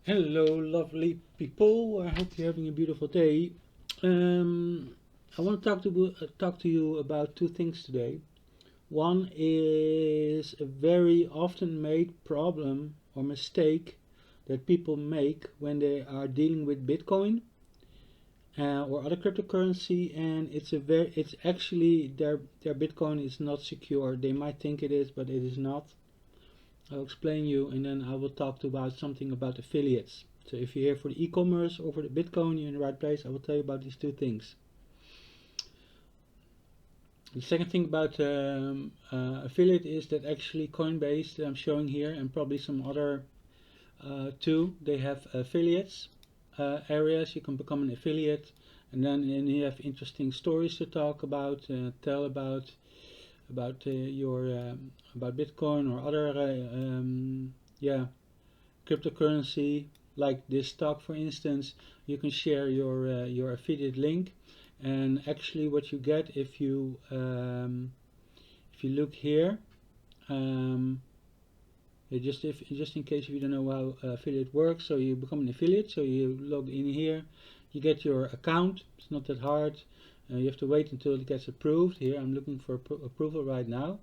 Hello, lovely people. I hope you're having a beautiful day. Um, I want to talk to you about two things today. One is a very often made problem or mistake that people make when they are dealing with Bitcoin or other cryptocurrency, and it's actually their Bitcoin is not secure. They might think it is, but it is not. I'll explain you, and then I will talk about something about affiliates. So if you're here for the e-commerce or for the Bitcoin, you're in the right place. I will tell you about these two things. The second thing about affiliate is that actually Coinbase that I'm showing here, and probably some other too, they have affiliates areas. You can become an affiliate, and then you have interesting stories to talk about, tell about your about Bitcoin or other yeah, cryptocurrency like this stock, for instance. You can share your affiliate link, and actually what you get if you look here, um, just in case if you don't know how affiliate works, so you become an affiliate, so you log in here, you get your account. It's not that hard. You have to wait until it gets approved. Here I'm looking for approval right now.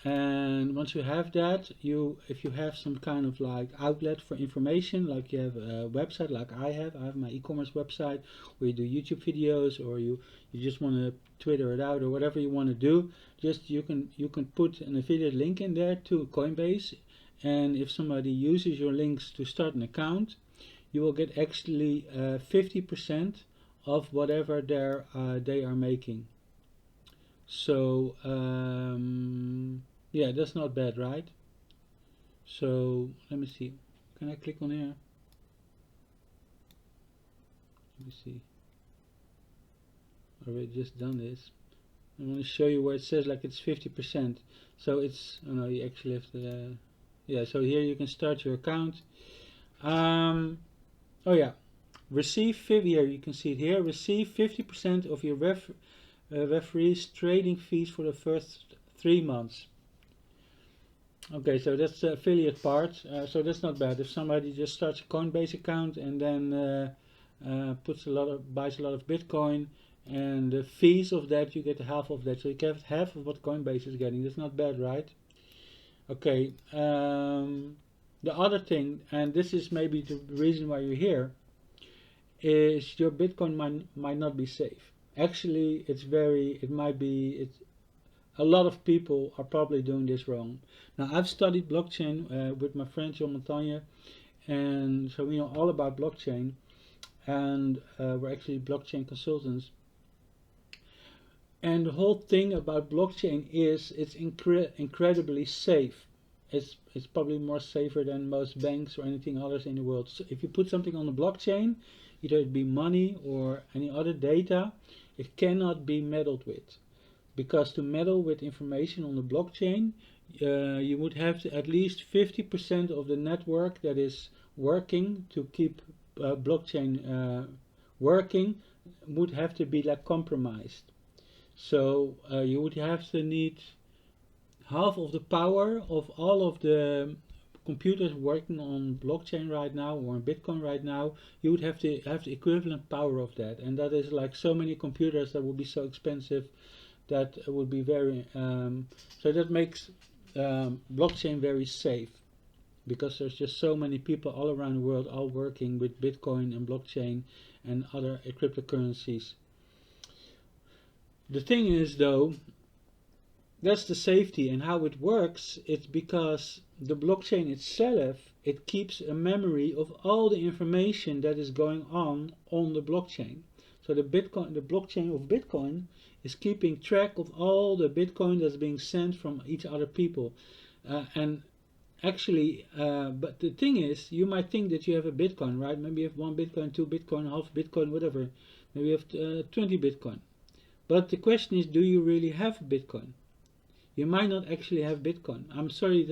And once you have that, if you have some kind of like outlet for information, like you have a website like I have my e-commerce website where you do YouTube videos, or you just want to Twitter it out or whatever you want to do, just you can put an affiliate link in there to Coinbase, and if somebody uses your links to start an account, you will get actually 50% of whatever they are making. So yeah, that's not bad, right? So let me see. Can I click on here? Let me see. Already just done this. I want to show you where it says like it's 50%. So it's, oh no, you actually have to, yeah, so here you can start your account. Oh yeah, here you can see it here, receive 50% of your referee's trading fees for the first 3 months. Okay, so that's the affiliate part. So that's not bad. If somebody just starts a Coinbase account and then buys a lot of Bitcoin, and the fees of that, you get half of that. So you get half of what Coinbase is getting. That's not bad, right? Okay. The other thing, and this is maybe the reason why you're here, is your Bitcoin might not be safe. Actually, it might be, a lot of people are probably doing this wrong. Now, I've studied blockchain with my friend John Montagne, and so we know all about blockchain, and we're actually blockchain consultants. And the whole thing about blockchain is it's incredibly safe. It's probably more safer than most banks or anything others in the world. So if you put something on the blockchain, either it be money or any other data, it cannot be meddled with, because to meddle with information on the blockchain, you would have to at least 50% of the network that is working to keep blockchain working would have to be like compromised. So you would have to need half of the power of all of the computers working on blockchain right now or on Bitcoin right now. You would have to have the equivalent power of that, and that is like so many computers that would be so expensive that would be very so that makes blockchain very safe, because there's just so many people all around the world all working with Bitcoin and blockchain and other cryptocurrencies. The thing is though, that's the safety, and how it works, it's because the blockchain itself, it keeps a memory of all the information that is going on the blockchain. So the blockchain of Bitcoin is keeping track of all the Bitcoin that's being sent from each other people. And actually, but the thing is, you might think that you have a Bitcoin, right? Maybe you have 1 Bitcoin, 2 Bitcoin, half Bitcoin, whatever. Maybe you have 20 Bitcoin. But the question is, do you really have Bitcoin? You might not actually have Bitcoin. I'm sorry,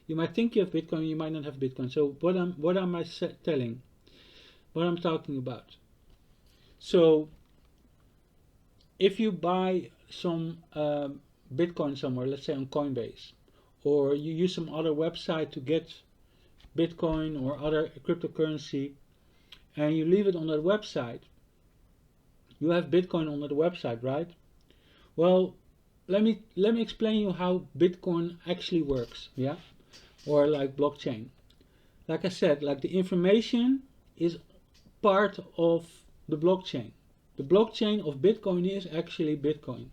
you might think you have Bitcoin, you might not have Bitcoin. So what am I telling? What I'm talking about? So if you buy some Bitcoin somewhere, let's say on Coinbase, or you use some other website to get Bitcoin or other cryptocurrency, and you leave it on that website. You have Bitcoin on that website, right? Well, let me explain you how Bitcoin actually works, yeah, or like blockchain. Like I said, like the information is part of the blockchain. The blockchain of Bitcoin is actually Bitcoin.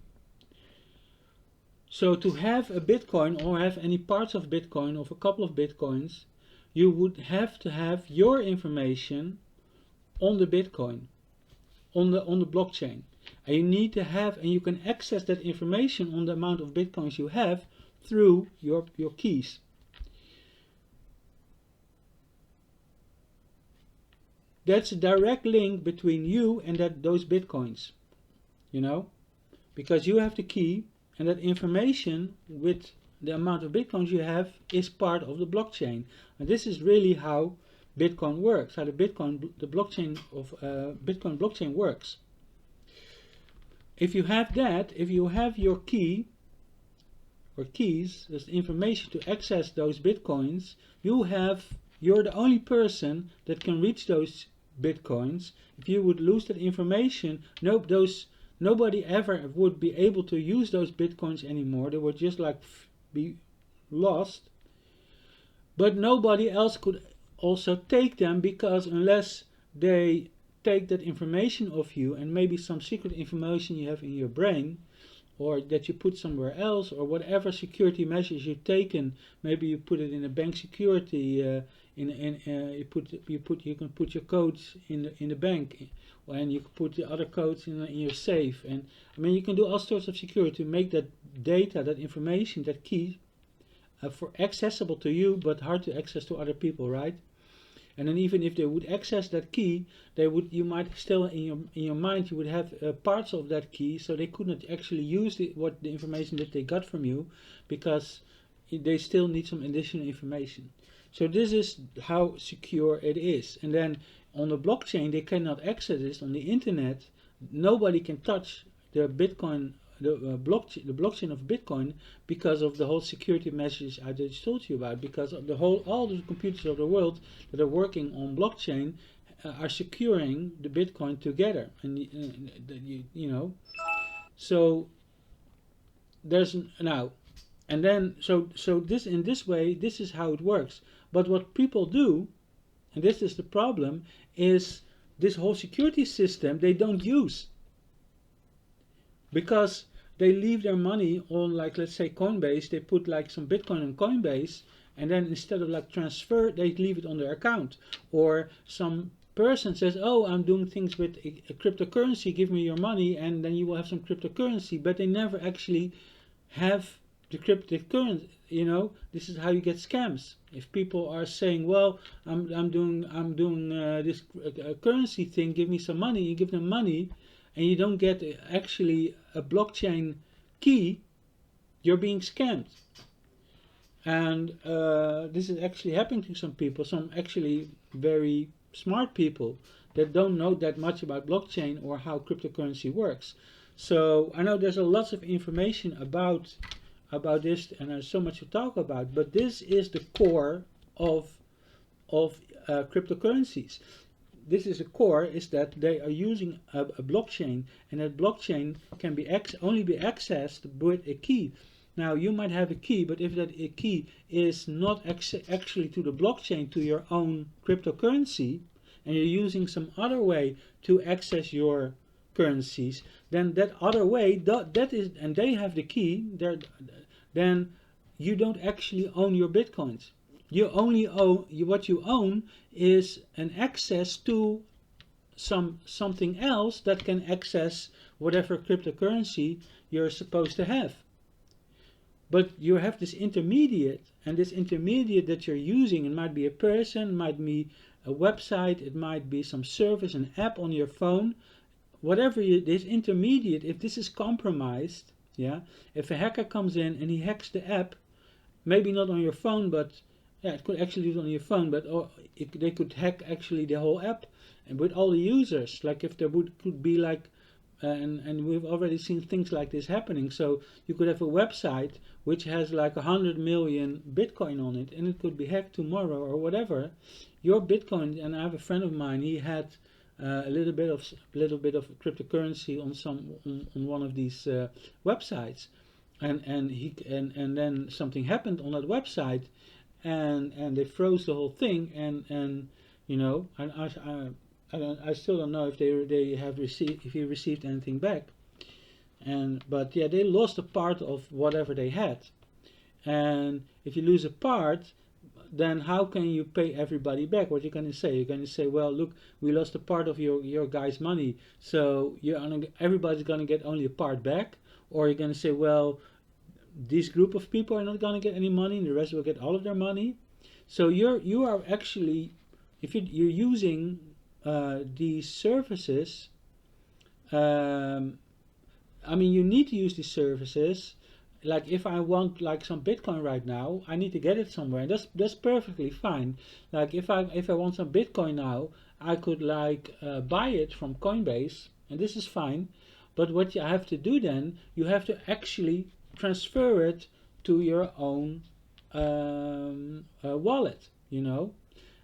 So to have a Bitcoin or have any parts of Bitcoin, of a couple of Bitcoins, you would have to have your information on the Bitcoin, on the blockchain. And you need to have, and you can access that information on the amount of Bitcoins you have through your keys. That's a direct link between you and those Bitcoins, you know, because you have the key, and that information with the amount of Bitcoins you have is part of the blockchain. And this is really how Bitcoin works, how the blockchain of Bitcoin blockchain works. If you have that, if you have your key or keys, that's the information to access those Bitcoins, you're the only person that can reach those Bitcoins. If you would lose that information, nobody ever would be able to use those Bitcoins anymore. They would just like be lost. But nobody else could also take them, because unless they take that information of you and maybe some secret information you have in your brain, or that you put somewhere else, or whatever security measures you've taken, maybe you put it in a bank security, you can put your codes in the bank, and you can put the other codes in your safe, and I mean you can do all sorts of security to make that data, that information, that key, for accessible to you but hard to access to other people, right? And then even if they would access that key, you might still in your mind you would have parts of that key, so they could not actually use the information that they got from you, because they still need some additional information. So this is how secure it is. And then on the blockchain they cannot access this. On the internet nobody can touch the Bitcoin, the blockchain of Bitcoin, because of the whole security measures I just told you about, because of all the computers of the world that are working on blockchain are securing the Bitcoin together, and you know, so there's now, and then so this, in this way, this is how it works. But what people do, and this is the problem, is this whole security system they don't use, because they leave their money on, like, let's say Coinbase. They put like some Bitcoin on Coinbase, and then instead of like transfer, they leave it on their account. Or some person says, oh, I'm doing things with a cryptocurrency, give me your money, and then you will have some cryptocurrency, but they never actually have the cryptocurrency. You know, this is how you get scams. If people are saying, well, I'm doing this currency thing, give me some money, you give them money, and you don't get actually a blockchain key, you're being scammed. And this is actually happening to some people, some actually very smart people that don't know that much about blockchain or how cryptocurrency works. So I know there's a lot of information about this, and there's so much to talk about, but this is the core of cryptocurrencies. This is a core, is that they are using a blockchain, and that blockchain can be only be accessed with a key. Now you might have a key, but if that key is not actually to the blockchain, to your own cryptocurrency, and you're using some other way to access your currencies, then that other way, that is, and they have the key, then you don't actually own your Bitcoins. You only own, what you own is an access to something else that can access whatever cryptocurrency you're supposed to have. But you have this intermediate, and this intermediate that you're using, it might be a person, it might be a website, it might be some service, an app on your phone, whatever this intermediate, if this is compromised, yeah, if a hacker comes in and he hacks the app, maybe not on your phone, but yeah, it could actually do it on your phone, but they could hack actually the whole app and with all the users. Like if there could be like and we've already seen things like this happening. So you could have a website which has like 100 million Bitcoin on it, and it could be hacked tomorrow or whatever. Your Bitcoin, and I have a friend of mine, he had a little bit of cryptocurrency on on one of these websites, and then something happened on that website, and they froze the whole thing, and you know, and I still don't know if they have received, if he received anything back, but yeah, they lost a part of whatever they had, and if you lose a part, then how can you pay everybody back? What you're going to say? You're going to say, well, look, we lost a part of your guy's money, so everybody's going to get only a part back, or you're going to say, well, this group of people are not going to get any money, and the rest will get all of their money. So you are actually, if you're using these services, I mean, you need to use these services. Like if I want like some Bitcoin right now, I need to get it somewhere, and that's perfectly fine. Like if I want some Bitcoin now, I could like buy it from Coinbase, and this is fine. But what you have to do then, you have to actually transfer it to your own wallet, you know,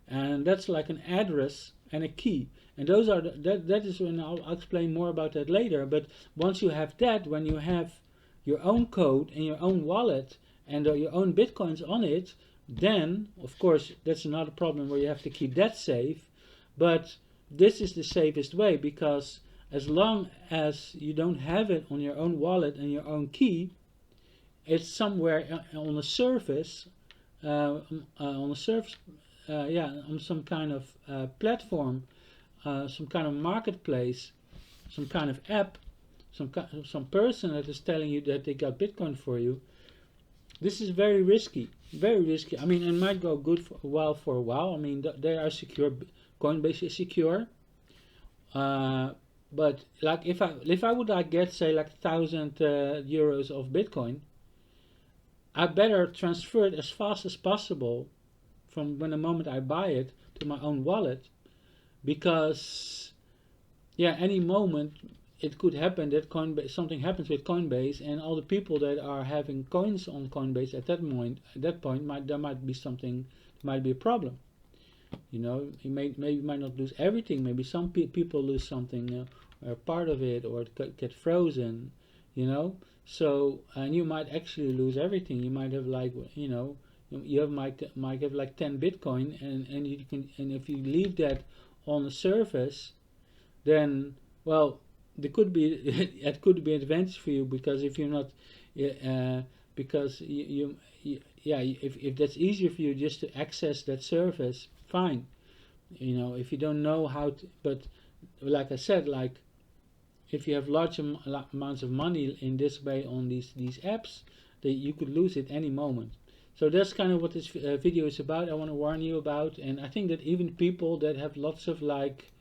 and that's like an address and a key, and those are that is when I'll explain more about that later. But once you have that, when you have your own code and your own wallet and your own Bitcoins on it, then of course that's another problem where you have to keep that safe. But this is the safest way, because as long as you don't have it on your own wallet and your own key, it's somewhere on a service, on some kind of platform, some kind of marketplace, some kind of app, some person that is telling you that they got Bitcoin for you. This is very risky, very risky. I mean, it might go good for a while. I mean, they are secure. Coinbase is secure. But like if I would like get say like 1,000 euros of Bitcoin, I better transfer it as fast as possible from the moment I buy it to my own wallet, because yeah, any moment it could happen that Coinbase, something happens with Coinbase, and all the people that are having coins on Coinbase at that point, there might be something, there might be a problem. You know, you might not lose everything. Maybe some people lose something, or part of it, or it get frozen. You know, so and you might actually lose everything. You might have like, you know, might have like 10 Bitcoin, and you can, and if you leave that on the surface, then well, there could be it could be an advantage for you, because if you're not, because yeah, if that's easier for you just to access that service, fine. You know, if you don't know how to, but like I said, like if you have large amounts of money in this way on these apps, that you could lose it any moment. So that's kind of what this video is about. I want to warn you about, and I think that even people that have lots of like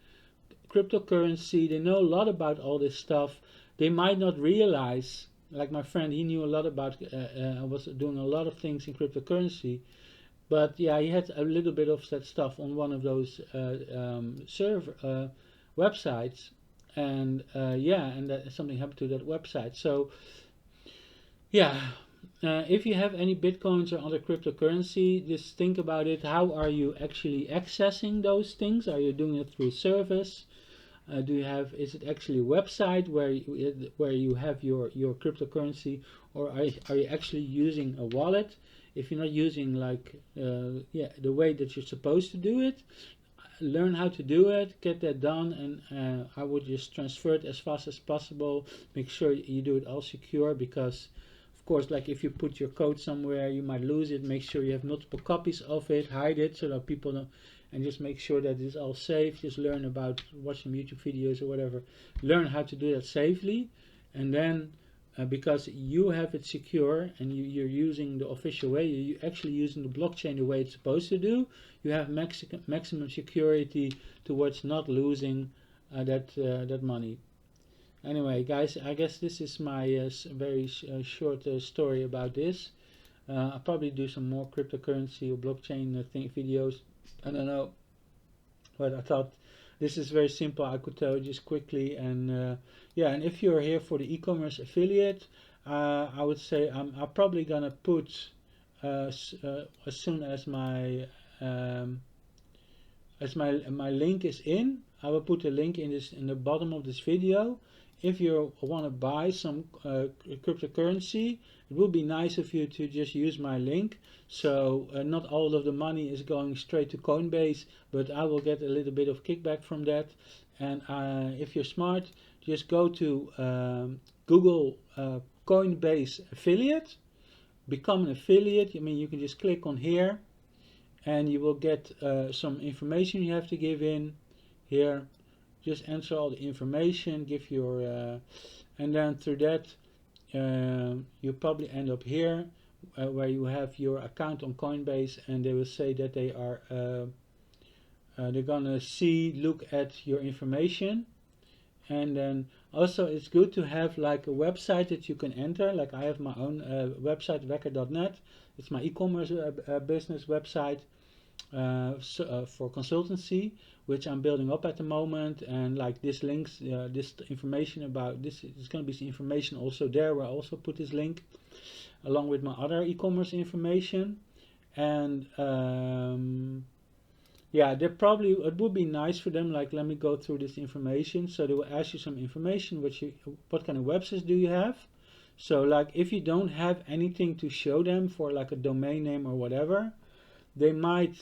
cryptocurrency, they know a lot about all this stuff, they might not realize, like my friend, he knew a lot about, was doing a lot of things in cryptocurrency, but yeah, he had a little bit of that stuff on one of those server websites, and yeah, and that something happened to that website. So yeah, if you have any Bitcoins or other cryptocurrency, just think about it. How are you actually accessing those things? Are you doing it through a service? Do you have? Is it actually a website where you have your cryptocurrency, or are you actually using a wallet? If you're not using like yeah, the way that you're supposed to do it, learn how to do it, get that done, and I would just transfer it as fast as possible. Make sure you do it all secure, because of course, like if you put your code somewhere, you might lose it. Make sure you have multiple copies of it, hide it so that people don't, and just make sure that it's all safe. Just learn about watching YouTube videos or whatever. Learn how to do that safely, and then because you have it secure and you're using the official way, you're actually using the blockchain the way it's supposed to do, you have maximum security towards not losing that money. Anyway, guys, I guess this is my very short story about this. I'll probably do some more cryptocurrency or blockchain videos. I don't know, but I thought this is very simple. I could tell you just quickly, and yeah, and if you're here for the e-commerce affiliate, I would say I'm probably gonna put as soon as my link is in, I will put a link in the bottom of this video. If you want to buy some cryptocurrency, it would be nice of you to just use my link. So not all of the money is going straight to Coinbase, but I will get a little bit of kickback from that. And if you're smart, just go to Google Coinbase affiliate, become an affiliate. I mean, you can just click on here, and you will get some information you have to give in here. Just answer all the information, give your and then through that you probably end up here where you have your account on Coinbase, and they will say that they are they're gonna look at your information. And then also it's good to have like a website that you can enter. Like I have my own website, wekker.net. It's my e-commerce business website for consultancy, which I'm building up at the moment. And like this links, this information about this is going to be some information also there, where I also put this link along with my other e-commerce information. And yeah, they probably, it would be nice for them, like, let me go through this information. So they will ask you some information, what kind of websites do you have. So like if you don't have anything to show them for like a domain name or whatever, they might,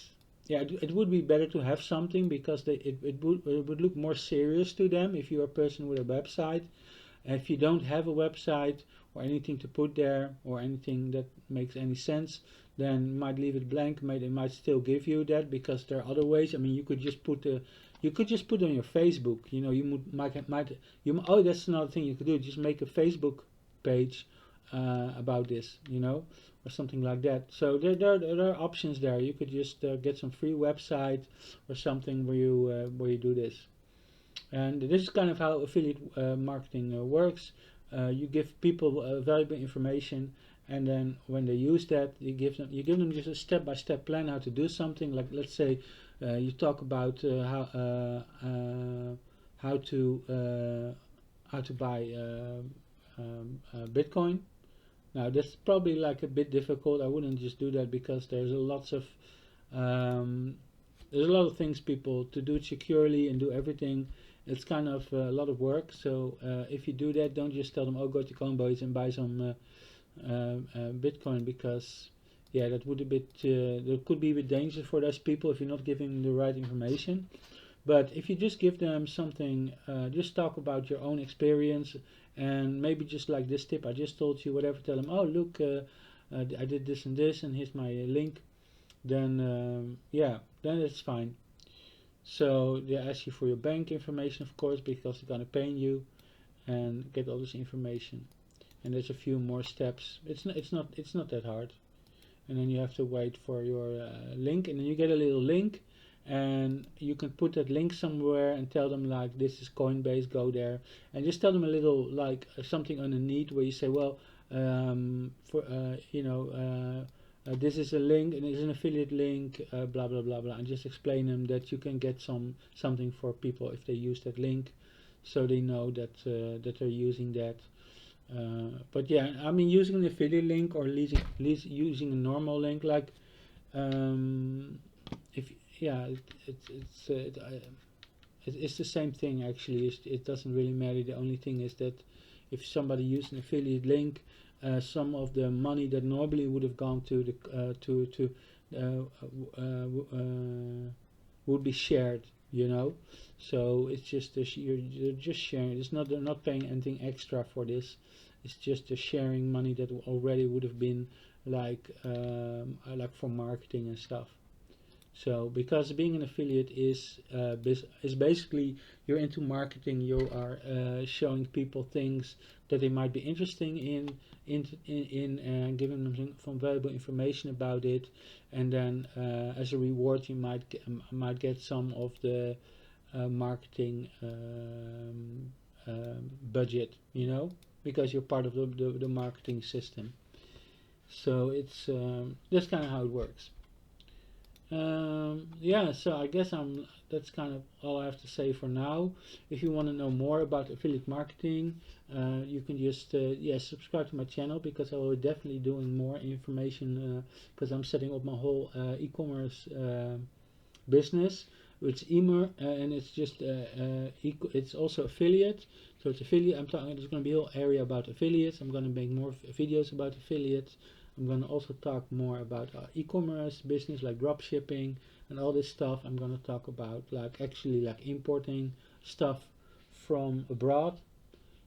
yeah, it would be better to have something, because it would look more serious to them if you're a person with a website. If you don't have a website or anything to put there or anything that makes any sense, then you might leave it blank. They might still give you that, because there are other ways. I mean, you could just put on your Facebook. You know, oh, that's another thing you could do. Just make a Facebook page about this, you know, or something like that. So there are options there. You could just get some free website or something where you do this. And this is kind of how affiliate marketing works. You give people valuable information, and then when they use that, you give them just a step-by-step plan how to do something. Like, let's say you talk about how to buy Bitcoin. Now that's probably like a bit difficult. I wouldn't just do that, because there's a lot of things people to do it securely and do everything. It's kind of a lot of work. So if you do that, don't just tell them, oh, go to Coinbase and buy some Bitcoin, because yeah, that would that could be a bit dangerous for those people if you're not giving them the right information. But if you just give them something, just talk about your own experience, and maybe just like this tip I just told you, whatever, tell them, oh look, I did this and this, and here's my link, then yeah, then it's fine. So they ask you for your bank information, of course, because they're gonna pay you and get all this information. And there's a few more steps. It's not that hard. And then you have to wait for your link, and then you get a little link, and you can put that link somewhere and tell them, like, this is Coinbase, go there, and just tell them a little, like, something underneath where you say, well, this is a link and it's an affiliate link, blah blah blah blah, and just explain them that you can get something for people if they use that link, so they know that they're using that. But yeah, I mean, using an affiliate link or using a normal link, like if yeah, it's the same thing actually. It doesn't really matter. The only thing is that if somebody uses an affiliate link, some of the money that normally would have gone to the would be shared, you know. So it's just you're just sharing. They're not paying anything extra for this. It's just sharing money that already would have been like for marketing and stuff. So because being an affiliate is basically you're into marketing. You are showing people things that they might be interested in giving them some valuable information about it, and then as a reward you might get some of the marketing budget, you know, because you're part of the marketing system. So it's that's kind of how it works. Yeah, so I guess that's kind of all I have to say for now. If you want to know more about affiliate marketing, you can just yeah, subscribe to my channel, because I will definitely doing more information, because I'm setting up my whole e-commerce business, which Emer, and it's just it's also affiliate. So it's affiliate. I'm talking. There's going to be a whole area about affiliates. I'm going to make more videos about affiliates. I'm going to also talk more about e-commerce business, like drop shipping and all this stuff. I'm going to talk about like actually like importing stuff from abroad.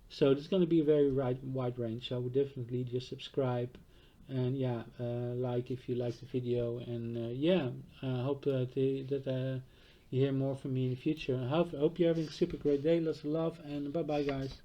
So there's going to be a very wide range. So I would definitely just subscribe, and yeah, like if you like the video, and yeah, I hope that you hear more from me in the future. I hope you're having a super great day. Lots of love, and bye bye, guys.